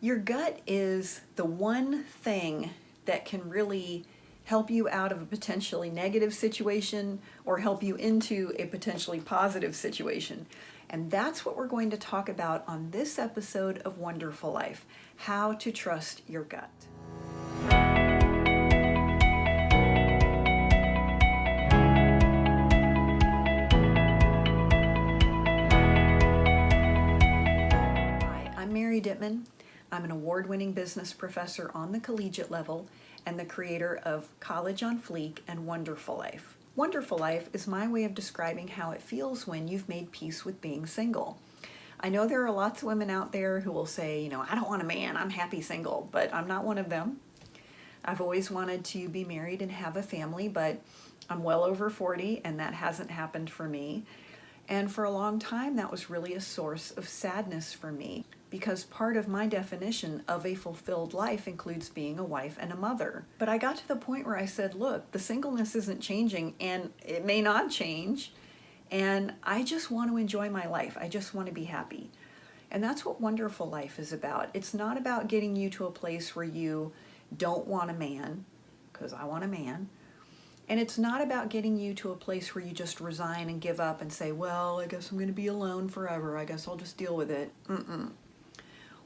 Your gut is the one thing that can really help you out of a potentially negative situation or help you into a potentially positive situation. And that's what we're going to talk about on this episode of One-Derful Life, how to trust your gut. Hi, I'm Mary Dittman. I'm an award-winning business professor on the collegiate level and the creator of College on Fleek and One-Derful Life. One-Derful Life is my way of describing how it feels when you've made peace with being single. I know there are lots of women out there who will say, I don't want a man, I'm happy single, but I'm not one of them. I've always wanted to be married and have a family, but I'm well over 40 and that hasn't happened for me. And for a long time, that was really a source of sadness for me because part of my definition of a fulfilled life includes being a wife and a mother. But I got to the point where I said, look, the singleness isn't changing and it may not change. And I just want to enjoy my life. I just want to be happy. And that's what One-Derful Life is about. It's not about getting you to a place where you don't want a man, because I want a man. And it's not about getting you to a place where you just resign and give up and say, well, I guess I'm going to be alone forever. I guess I'll just deal with it.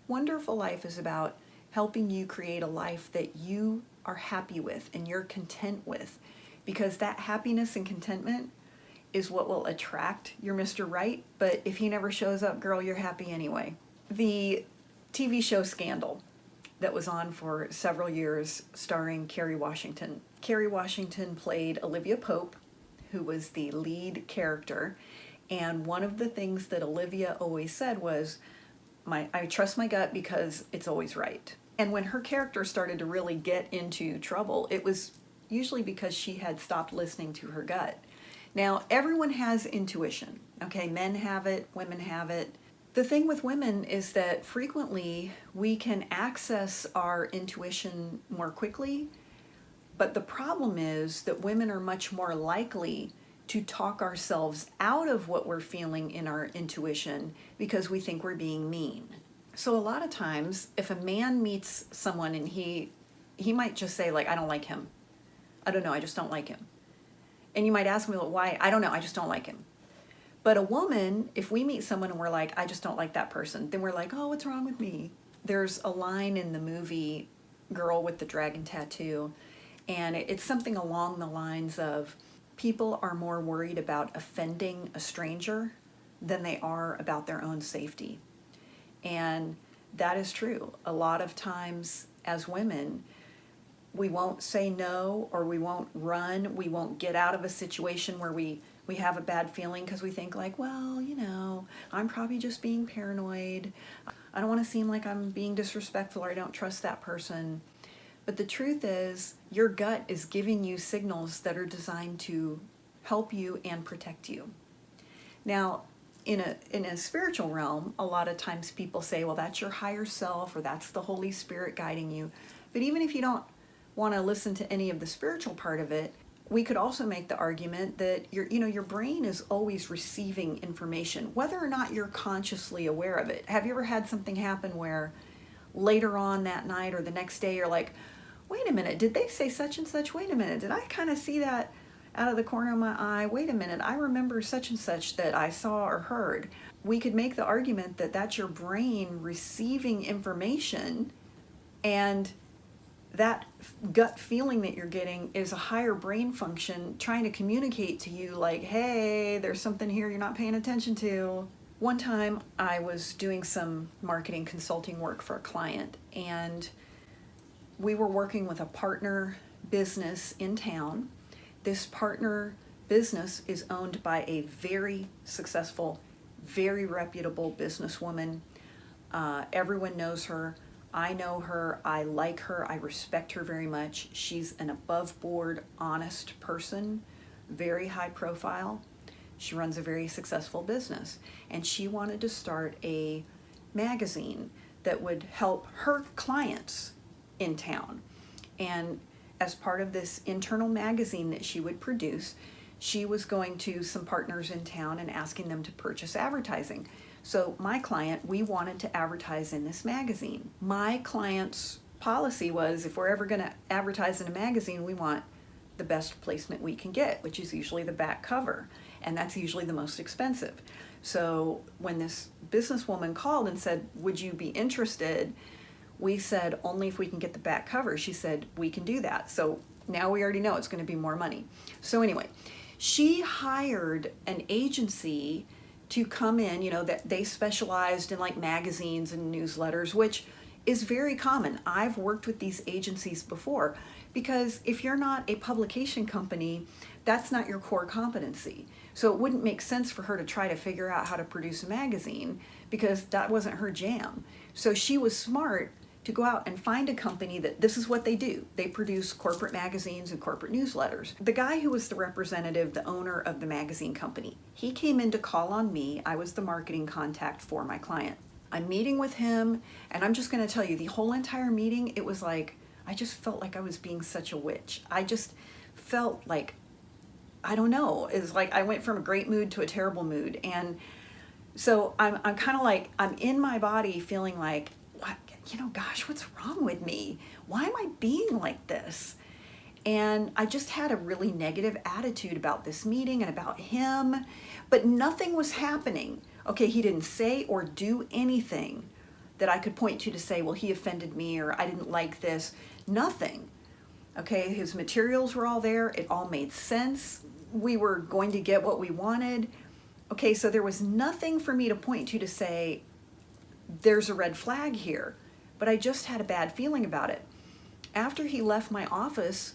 One-Derful Life is about helping you create a life that you are happy with and you're content with, because that happiness and contentment is what will attract your Mr. Right. But if he never shows up, girl, you're happy anyway. The TV show Scandal that was on for several years starring Kerry Washington. Kerry Washington played Olivia Pope, who was the lead character. And one of the things that Olivia always said was, I trust my gut because it's always right. And when her character started to really get into trouble, it was usually because she had stopped listening to her gut. Now, everyone has intuition, okay? Men have it, women have it. The thing with women is that frequently we can access our intuition more quickly, but the problem is that women are much more likely to talk ourselves out of what we're feeling in our intuition because we think we're being mean. So a lot of times, if a man meets someone and he might just say, like, I don't like him. I don't know, I just don't like him. And you might ask me, well, why? I don't know, I just don't like him. But a woman, if we meet someone and we're like, I just don't like that person, then we're like, oh, what's wrong with me? There's a line in the movie Girl with the Dragon Tattoo, and it's something along the lines of, people are more worried about offending a stranger than they are about their own safety. And that is true. A lot of times as women, we won't say no, or we won't run, we won't get out of a situation where we have a bad feeling because we think like, well, I'm probably just being paranoid. I don't want to seem like I'm being disrespectful or I don't trust that person. But the truth is, your gut is giving you signals that are designed to help you and protect you. Now, in a spiritual realm, a lot of times people say, well, that's your higher self, or that's the Holy Spirit guiding you. But even if you don't want to listen to any of the spiritual part of it, we could also make the argument that your brain is always receiving information, whether or not you're consciously aware of it. Have you ever had something happen where later on that night or the next day you're like, wait a minute, did they say such and such? Wait a minute, did I kind of see that out of the corner of my eye? Wait a minute, I remember such and such that I saw or heard. We could make the argument that that's your brain receiving information, and that gut feeling that you're getting is a higher brain function trying to communicate to you like, hey, there's something here you're not paying attention to. One time I was doing some marketing consulting work for a client, and we were working with a partner business in town. This partner business is owned by a very successful, very reputable businesswoman. Everyone knows her. I know her, I like her, I respect her very much. She's an above board, honest person, very high profile. She runs a very successful business, and she wanted to start a magazine that would help her clients in town. And as part of this internal magazine that she would produce, she was going to some partners in town and asking them to purchase advertising. So my client, we wanted to advertise in this magazine. My client's policy was, if we're ever going to advertise in a magazine, we want the best placement we can get, which is usually the back cover, and that's usually the most expensive. So when this businesswoman called and said, would you be interested? We said, only if we can get the back cover. She said, we can do that. So now we already know it's going to be more money. So anyway, she hired an agency to come in, that they specialized in like magazines and newsletters, which is very common. I've worked with these agencies before, because if you're not a publication company, that's not your core competency. So it wouldn't make sense for her to try to figure out how to produce a magazine, because that wasn't her jam. So she was smart to go out and find a company that this is what they do. They produce corporate magazines and corporate newsletters. The guy who was the representative, the owner of the magazine company, he came in to call on me. I was the marketing contact for my client. I'm meeting with him, and I'm just going to tell you, the whole entire meeting, it was like, I just felt like I was being such a witch. I just felt like, I don't know, it's like I went from a great mood to a terrible mood. And so I'm kind of like, I'm in my body feeling like, what, gosh, what's wrong with me? Why am I being like this? And I just had a really negative attitude about this meeting and about him, but nothing was happening. Okay, he didn't say or do anything that I could point to say, well, he offended me, or I didn't like this. Nothing. Okay, his materials were all there. It all made sense. We were going to get what we wanted. Okay, so there was nothing for me to point to say, there's a red flag here. But I just had a bad feeling about it. After he left my office,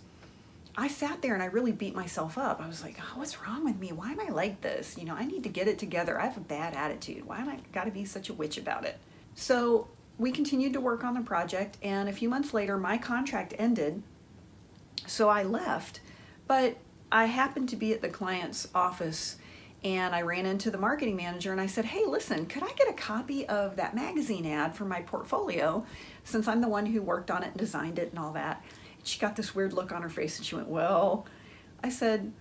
I sat there and I really beat myself up. I was like, oh, what's wrong with me? Why am I like this? I need to get it together. I have a bad attitude. Why am I got to be such a witch about it? So we continued to work on the project, and a few months later, my contract ended. So I left, but I happened to be at the client's office, and I ran into the marketing manager and I said, hey, listen, could I get a copy of that magazine ad for my portfolio, since I'm the one who worked on it and designed it and all that? And she got this weird look on her face and she went, well, I said,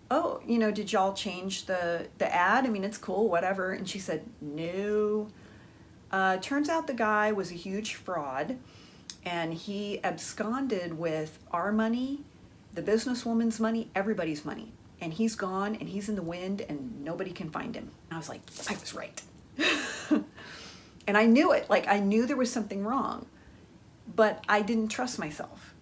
oh, did y'all change the ad? I mean, it's cool, whatever. And she said, no. Turns out the guy was a huge fraud, and he absconded with our money, the businesswoman's money, everybody's money. And he's gone, and he's in the wind, and nobody can find him. And I was like, I was right. And I knew it. Like, I knew there was something wrong, but I didn't trust myself.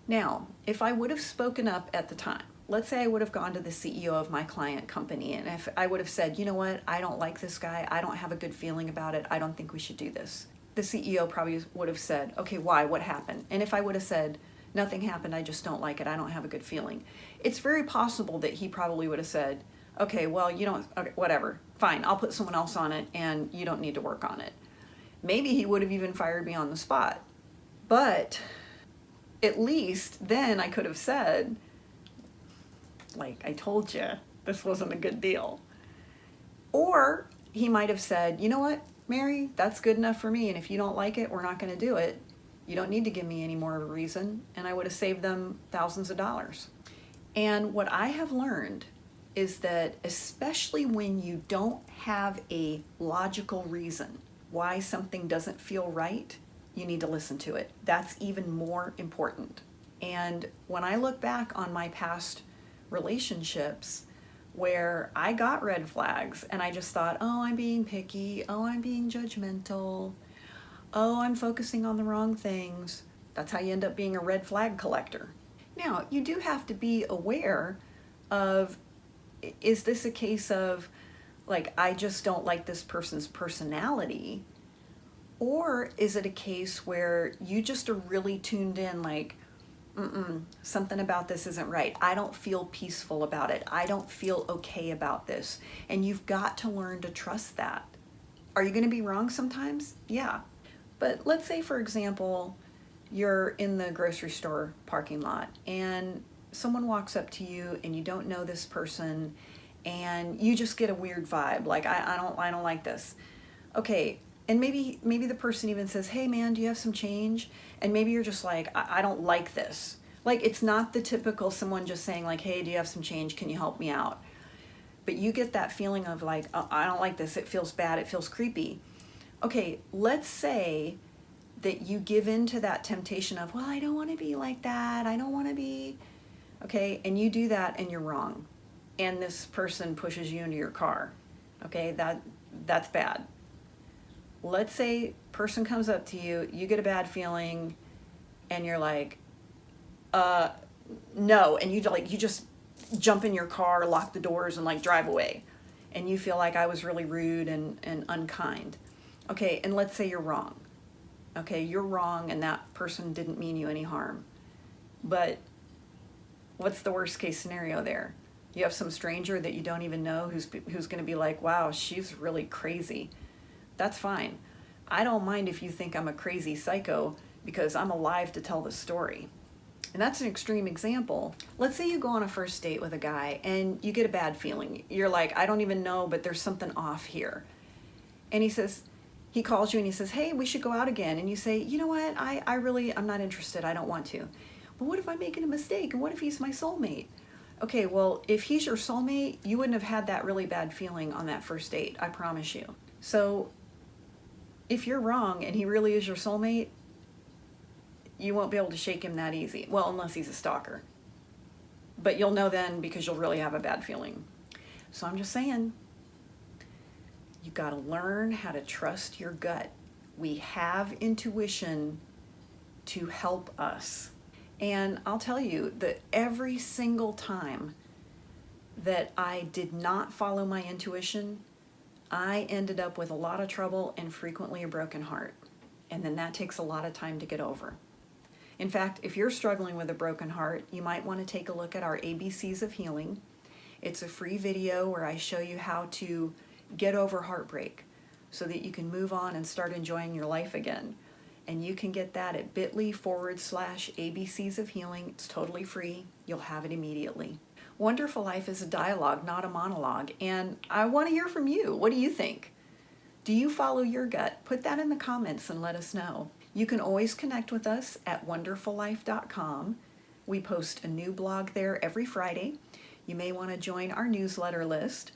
Now, if I would have spoken up at the time, let's say I would have gone to the CEO of my client company, and if I would have said, you know what, I don't like this guy, I don't have a good feeling about it, I don't think we should do this. The CEO probably would have said, okay, why, what happened? And if I would have said, nothing happened, I just don't like it, I don't have a good feeling, it's very possible that he probably would have said, okay, well, okay, whatever, fine, I'll put someone else on it, and you don't need to work on it. Maybe he would have even fired me on the spot. But at least then I could have said, like, I told you, this wasn't a good deal. Or he might have said, you know what, Mary, that's good enough for me, and if you don't like it, we're not going to do it. You don't need to give me any more of a reason, and I would have saved them thousands of dollars. And what I have learned is that, especially when you don't have a logical reason why something doesn't feel right, you need to listen to it. That's even more important. And when I look back on my past relationships where I got red flags and I just thought, oh, I'm being picky, oh, I'm being judgmental, oh, I'm focusing on the wrong things, that's how you end up being a red flag collector. Now, you do have to be aware of, is this a case of, like, I just don't like this person's personality? Or is it a case where you just are really tuned in, like, something about this isn't right. I don't feel peaceful about it. I don't feel okay about this. And you've got to learn to trust that. Are you going to be wrong sometimes? Yeah. But let's say, for example, you're in the grocery store parking lot and someone walks up to you and you don't know this person and you just get a weird vibe, like, I don't like this. Okay, and maybe the person even says, hey man, do you have some change? And maybe you're just like, I don't like this. Like, it's not the typical someone just saying like, hey, do you have some change? Can you help me out? but you get that feeling of like, oh, I don't like this, it feels bad, it feels creepy. Okay, let's say that you give in to that temptation of, well, I don't want to be like that, I don't want to be, okay, and you do that and you're wrong. And this person pushes you into your car. Okay, that's bad. Let's say person comes up to you, you get a bad feeling, and you're like, no, and you just jump in your car, lock the doors, and like drive away, and you feel like I was really rude and unkind. Okay, and let's say you're wrong. Okay, you're wrong, and that person didn't mean you any harm. But what's the worst case scenario there? You have some stranger that you don't even know who's going to be like, wow, she's really crazy. That's fine. I don't mind if you think I'm a crazy psycho because I'm alive to tell the story. And that's an extreme example. Let's say you go on a first date with a guy and you get a bad feeling. You're like, I don't even know, but there's something off here. And he calls you and he says, hey, we should go out again. And you say, you know what, I'm not interested. I don't want to. But what if I'm making a mistake? And what if he's my soulmate? Okay, well, if he's your soulmate, you wouldn't have had that really bad feeling on that first date, I promise you. So if you're wrong and he really is your soulmate, you won't be able to shake him that easy. Well, unless he's a stalker. But you'll know then because you'll really have a bad feeling. So I'm just saying, you got to learn how to trust your gut. We have intuition to help us. And I'll tell you that every single time that I did not follow my intuition, I ended up with a lot of trouble and frequently a broken heart. And then that takes a lot of time to get over. In fact, if you're struggling with a broken heart, you might want to take a look at our ABCs of Healing. It's a free video where I show you how to get over heartbreak so that you can move on and start enjoying your life again. And you can get that at bit.ly/ABCs of Healing. It's totally free. You'll have it immediately. One-Derful Life is a dialogue, not a monologue. And I want to hear from you. What do you think? Do you follow your gut? Put that in the comments and let us know. You can always connect with us at wonderfullife.com. We post a new blog there every Friday. You may want to join our newsletter list.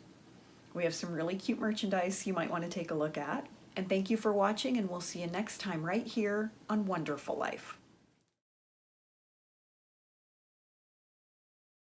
We have some really cute merchandise you might want to take a look at. And thank you for watching, and we'll see you next time right here on One-Derful Life.